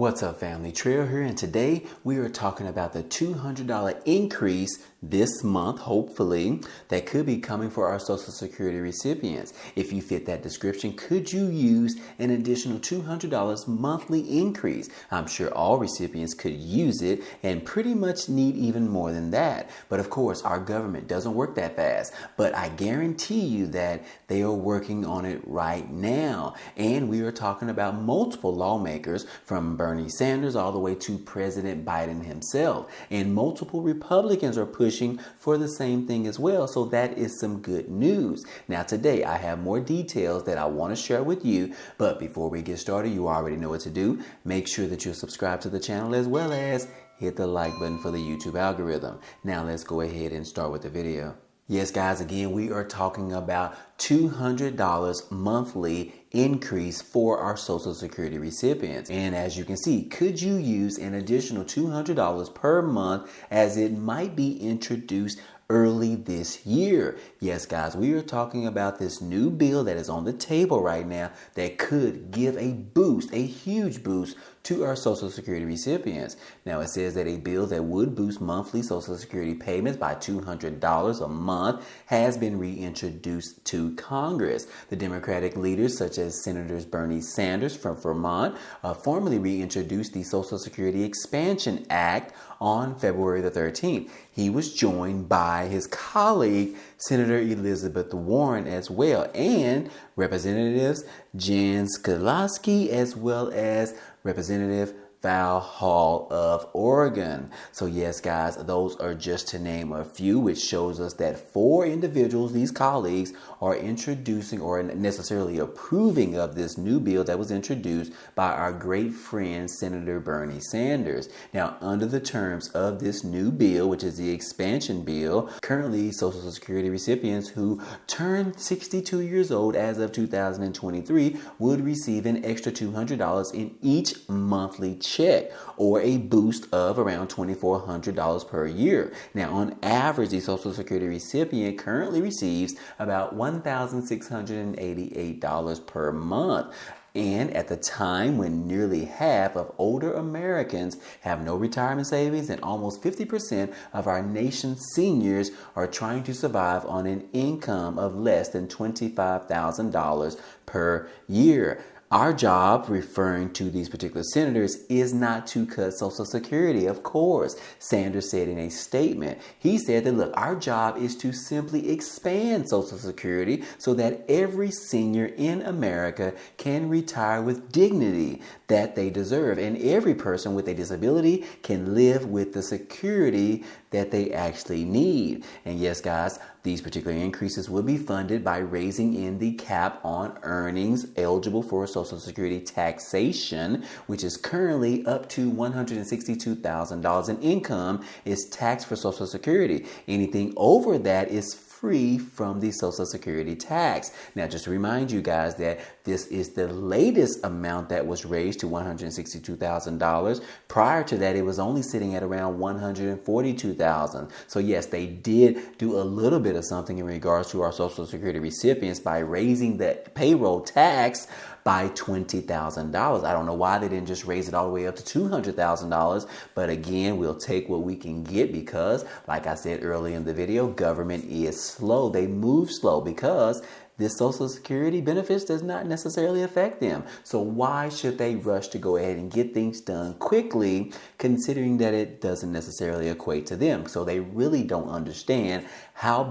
What's up, family? Trail here, and today we are talking about the $200 increase this month, hopefully, that could be coming for our Social Security recipients. If you fit that description, could you use an additional $200 monthly increase? I'm sure all recipients could use it and pretty much need even more than that. But of course, our government doesn't work that fast. But I guarantee you that they are working on it right now. And we are talking about multiple lawmakers from Bernie Sanders all the way to President Biden himself. And multiple Republicans are pushing for the same thing as well. So that is some good news. Now today I have more details that I want to share with you. But before we get started, you already know what to do. Make sure that you subscribe to the channel as well as hit the like button for the YouTube algorithm. Now let's go ahead and start with the video. Yes, guys, again, we are talking about $200 monthly increase for our Social Security recipients. And as you can see, could you use an additional $200 per month as it might be introduced early this year? Yes, guys, we are talking about this new bill that is on the table right now that could give a boost, a huge boost to our Social Security recipients. Now, it says that a bill that would boost monthly Social Security payments by $200 a month has been reintroduced to Congress. The Democratic leaders, such as Senators Bernie Sanders from Vermont, formally reintroduced the Social Security Expansion Act on February the 13th. He was joined by his colleague, Senator Elizabeth Warren, as well, and Representatives Jan Scalise, as well as Representative Val Hall of Oregon. So yes, guys, those are just to name a few, which shows us that four individuals, these colleagues, are introducing or necessarily approving of this new bill that was introduced by our great friend, Senator Bernie Sanders. Now, under the terms of this new bill, which is the expansion bill, currently Social Security recipients who turned 62 years old as of 2023 would receive an extra $200 in each monthly check, or a boost of around $2,400 per year. Now, on average, the Social Security recipient currently receives about $1,688 per month. And at the time when nearly half of older Americans have no retirement savings and almost 50% of our nation's seniors are trying to survive on an income of less than $25,000 per year. Our job, referring to these particular senators, is not to cut Social Security, of course. Sanders said in a statement, he said that, look, our job is to simply expand Social Security so that every senior in America can retire with dignity that they deserve. And every person with a disability can live with the security that they actually need. And yes, guys, these particular increases will be funded by raising in the cap on earnings eligible for Social Security taxation, which is currently up to $162,000 in income is taxed for Social Security. Anything over that is free from the Social Security tax. Now, just to remind you guys that this is the latest amount that was raised to $162,000. Prior to that, it was only sitting at around $142,000. So yes, they did do a little bit of something in regards to our Social Security recipients by raising the payroll tax by $20,000. I don't know why they didn't just raise it all the way up to $200,000. But again, we'll take what we can get because, like I said earlier in the video, government is slow. They move slow because this Social Security benefits does not necessarily affect them. So why should they rush to go ahead and get things done quickly, considering that it doesn't necessarily equate to them? So they really don't understand how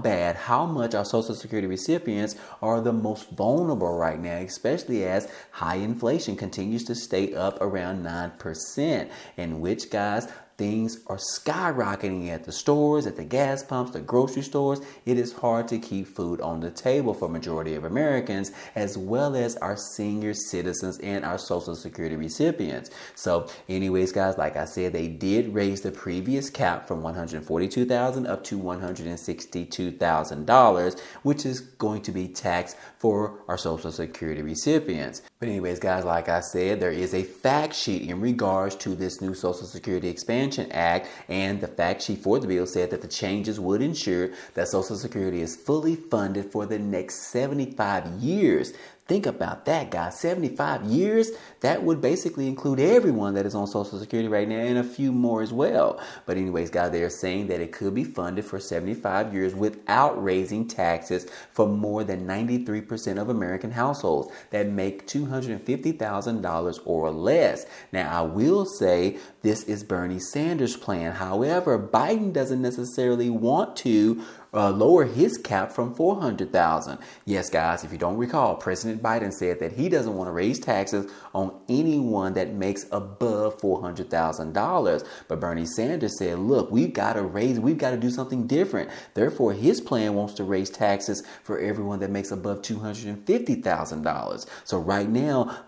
much our Social Security recipients are the most vulnerable right now, especially as high inflation continues to stay up around 9%, in which, guys, things are skyrocketing at the stores, at the gas pumps, the grocery stores. It is hard to keep food on the table for majority of Americans, as well as our senior citizens and our Social Security recipients. So anyways, guys, like I said, they did raise the previous cap from $142,000 up to $162,000, which is going to be taxed for our Social Security recipients. But anyways, guys, like I said, there is a fact sheet in regards to this new Social Security Expansion Act, and the fact sheet for the bill said that the changes would ensure that Social Security is fully funded for the next 75 years. Think about that, guys. 75 years, that would basically include everyone that is on Social Security right now and a few more as well. But anyways, guys, they're saying that it could be funded for 75 years without raising taxes for more than 93% of American households that make $250,000 or less. Now, I will say this is Bernie Sanders' plan. However, Biden doesn't necessarily want to lower his cap from $400,000. Yes, guys, if you don't recall, President Biden said that he doesn't want to raise taxes on anyone that makes above $400,000. But Bernie Sanders said, look, we've got to do something different. Therefore, his plan wants to raise taxes for everyone that makes above $250,000. So right now,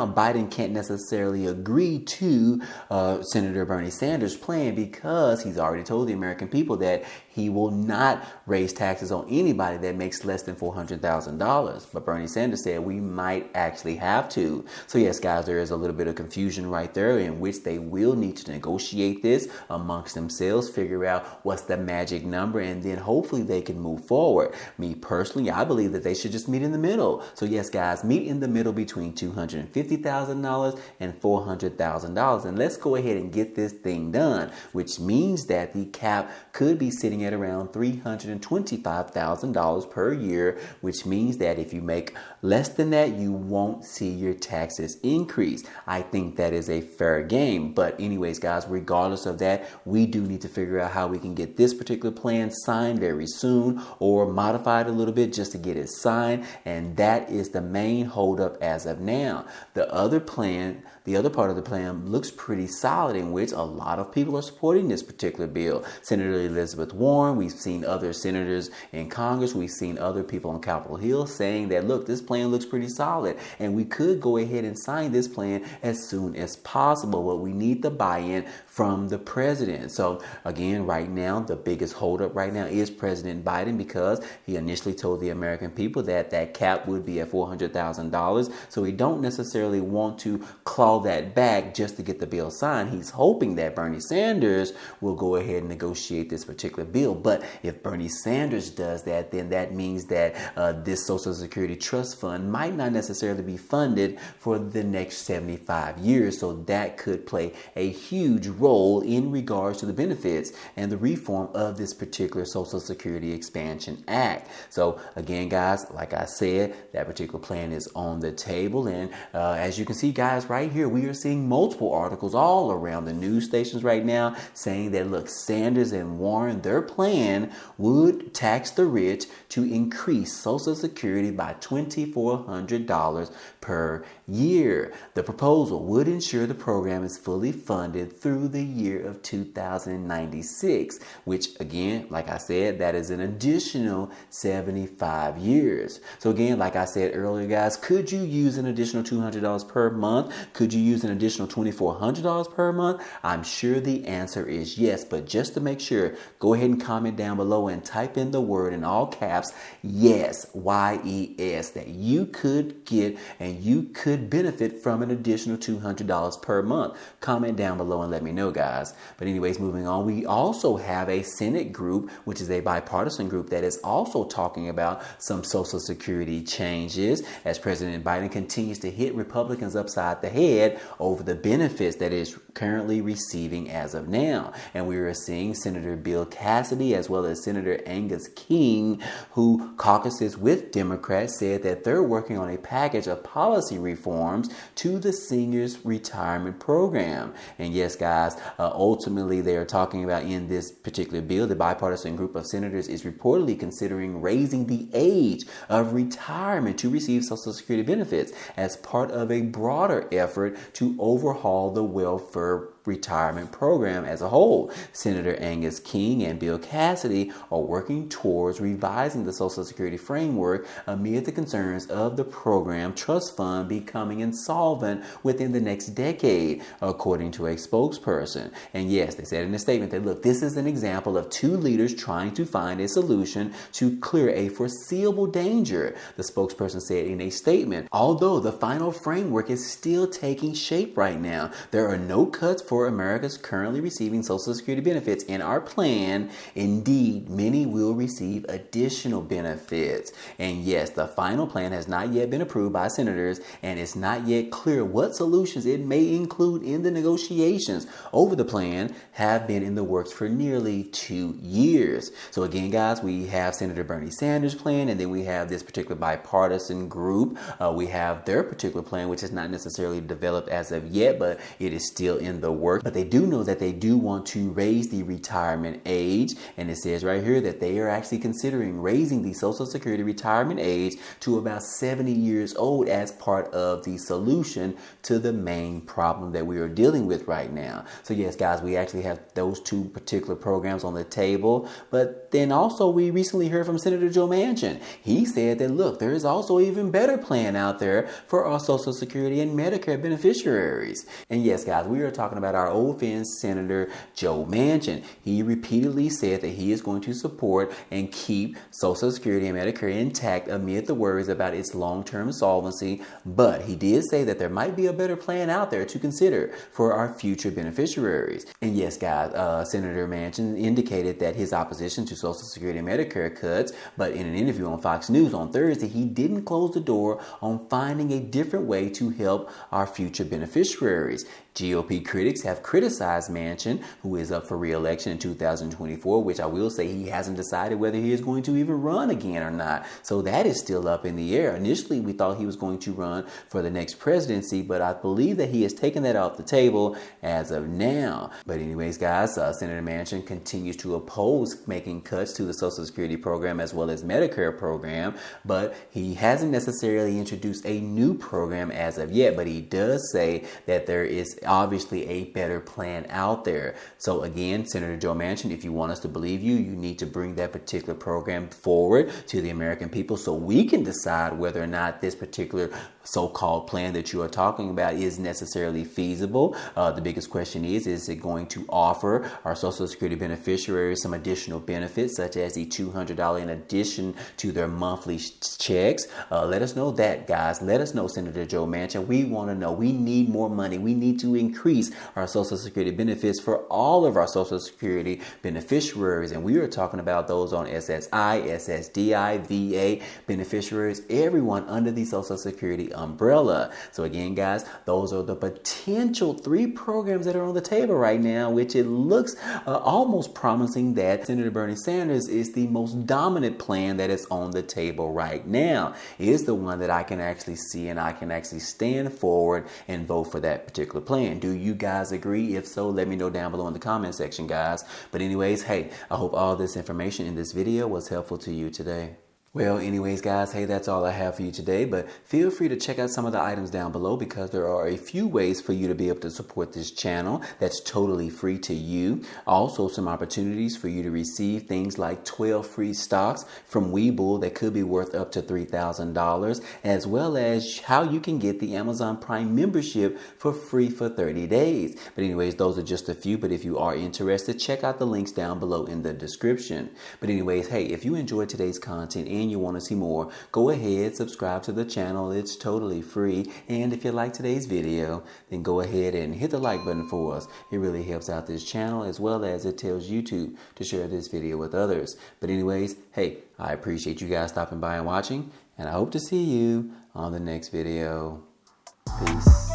Biden can't necessarily agree to Senator Bernie Sanders' plan because he's already told the American people that he will not raise taxes on anybody that makes less than $400,000. But Bernie Sanders said we might actually have to. So yes, guys, there is a little bit of confusion right there in which they will need to negotiate this amongst themselves, figure out what's the magic number, and then hopefully they can move forward. Me personally, I believe that they should just meet in the middle. So yes, guys, meet in the middle between $250,000 and $400,000. And let's go ahead and get this thing done, which means that the cap could be sitting at around $325,000 per year, which means that if you make less than that, you won't see your taxes increase. I think that is a fair game. But anyways, guys, regardless of that, we do need to figure out how we can get this particular plan signed very soon or modified a little bit just to get it signed. And that is the main holdup as of now. The other part of the plan looks pretty solid, in which a lot of people are supporting this particular bill. Senator Elizabeth Warren, we've seen other senators in Congress, we've seen other people on Capitol Hill saying that, look, this plan looks pretty solid and we could go ahead and sign this plan as soon as possible. But we need the buy-in from the president. So again, right now, the biggest holdup right now is President Biden, because he initially told the American people that that cap would be at $400,000. So we don't necessarily want to claw that back just to get the bill signed. He's hoping that Bernie Sanders will go ahead and negotiate this particular bill. But if Bernie Sanders does that, then that means that this Social Security Trust Fund might not necessarily be funded for the next 75 years. So that could play a huge role in regards to the benefits and the reform of this particular Social Security Expansion Act. So again, guys, like I said, that particular plan is on the table. And as you can see, guys, right here, we are seeing multiple articles all around the news stations right now saying that, look, Sanders and Warren, their plan would tax the rich to increase Social Security by $2,400 per year. The proposal would ensure the program is fully funded through the year of 2096, which again, like I said, that is an additional 75 years. So again, like I said earlier, guys, could you use an additional $200 per month? Could you use an additional $2,400 per month? I'm sure the answer is yes, but just to make sure, go ahead and comment down below and type in the word in all caps, yes, YES, that you could get and you could benefit from an additional $200 per month. Comment down below and let me know, guys. But anyways, moving on, we also have a Senate group, which is a bipartisan group that is also talking about some Social Security changes as President Biden continues to hit Republicans upside the head over the benefits that is currently receiving as of now. And we are seeing Senator Bill Cassidy as well as Senator Angus King, who caucuses with Democrats, said that they're working on a package of policy reforms to the seniors retirement program. And yes, guys, ultimately they are talking about in this particular bill, the bipartisan group of senators is reportedly considering raising the age of retirement to receive Social Security benefits as part of a broader effort to overhaul the welfare retirement program as a whole. Senator Angus King and Bill Cassidy are working towards revising the Social Security framework amid the concerns of the program trust fund becoming insolvent within the next decade, according to a spokesperson. And yes, they said in a statement that, look, this is an example of two leaders trying to find a solution to clear a foreseeable danger, the spokesperson said in a statement. Although the final framework is still taking shape right now, there are no cuts for for Americans currently receiving Social Security benefits in our plan, indeed, many will receive additional benefits. And yes, the final plan has not yet been approved by senators, and it's not yet clear what solutions it may include in the negotiations over the plan have been in the works for nearly 2 years. So again, guys, we have Senator Bernie Sanders' plan, and then we have this particular bipartisan group. We have their particular plan, which is not necessarily developed as of yet, but it is still in the works. But they do know that they do want to raise the retirement age, and it says right here that they are actually considering raising the Social Security retirement age to about 70 years old as part of the solution to the main problem that we are dealing with right now. So yes, guys, we actually have those two particular programs on the table. But then also we recently heard from Senator Joe Manchin. He said that, look, there is also an even better plan out there for our Social Security and Medicare beneficiaries. And yes, guys, we are talking about our old friend Senator Joe Manchin. He repeatedly said that he is going to support and keep Social Security and Medicare intact amid the worries about its long-term solvency. But he did say that there might be a better plan out there to consider for our future beneficiaries. And yes, guys, Senator Manchin indicated that his opposition to Social Security and Medicare cuts, but in an interview on Fox News on Thursday, he didn't close the door on finding a different way to help our future beneficiaries. GOP critics have criticized Manchin, who is up for re-election in 2024, which I will say he hasn't decided whether he is going to even run again or not. So that is still up in the air. Initially, we thought he was going to run for the next presidency, but I believe that he has taken that off the table as of now. But anyways, guys, Senator Manchin continues to oppose making cuts to the Social Security program as well as Medicare program, but he hasn't necessarily introduced a new program as of yet, but he does say that there is obviously a better plan out there. So again, Senator Joe Manchin, if you want us to believe you, you need to bring that particular program forward to the American people so we can decide whether or not this particular so-called plan that you are talking about is necessarily feasible. The biggest question is it going to offer our Social Security beneficiaries some additional benefits, such as the $200 in addition to their monthly checks? Let us know that, guys. Let us know, Senator Joe Manchin. We want to know. We need more money. We need to increase our Social Security benefits for all of our Social Security beneficiaries. And we are talking about those on SSI, SSDI, VA beneficiaries, everyone under the Social Security umbrella. So again, guys, those are the potential 3 programs that are on the table right now, which it looks almost promising that Senator Bernie Sanders is the most dominant plan that is on the table right now. It is the one that I can actually see, and I can actually stand forward and vote for that particular plan. Do you guys agree? If so, let me know down below in the comment section, guys. But anyways, hey, I hope all this information in this video was helpful to you today. Well, anyways, guys, hey, that's all I have for you today, but feel free to check out some of the items down below because there are a few ways for you to be able to support this channel that's totally free to you. Also, some opportunities for you to receive things like 12 free stocks from Webull that could be worth up to $3,000, as well as how you can get the Amazon Prime membership for free for 30 days. But anyways, those are just a few, but if you are interested, check out the links down below in the description. But anyways, hey, if you enjoyed today's content and you want to see more, go ahead, subscribe to the channel. It's totally free. And if you like today's video, then go ahead and hit the like button for us. It really helps out this channel, as well as it tells YouTube to share this video with others. But anyways, hey, I appreciate you guys stopping by and watching, and I hope to see you on the next video. Peace.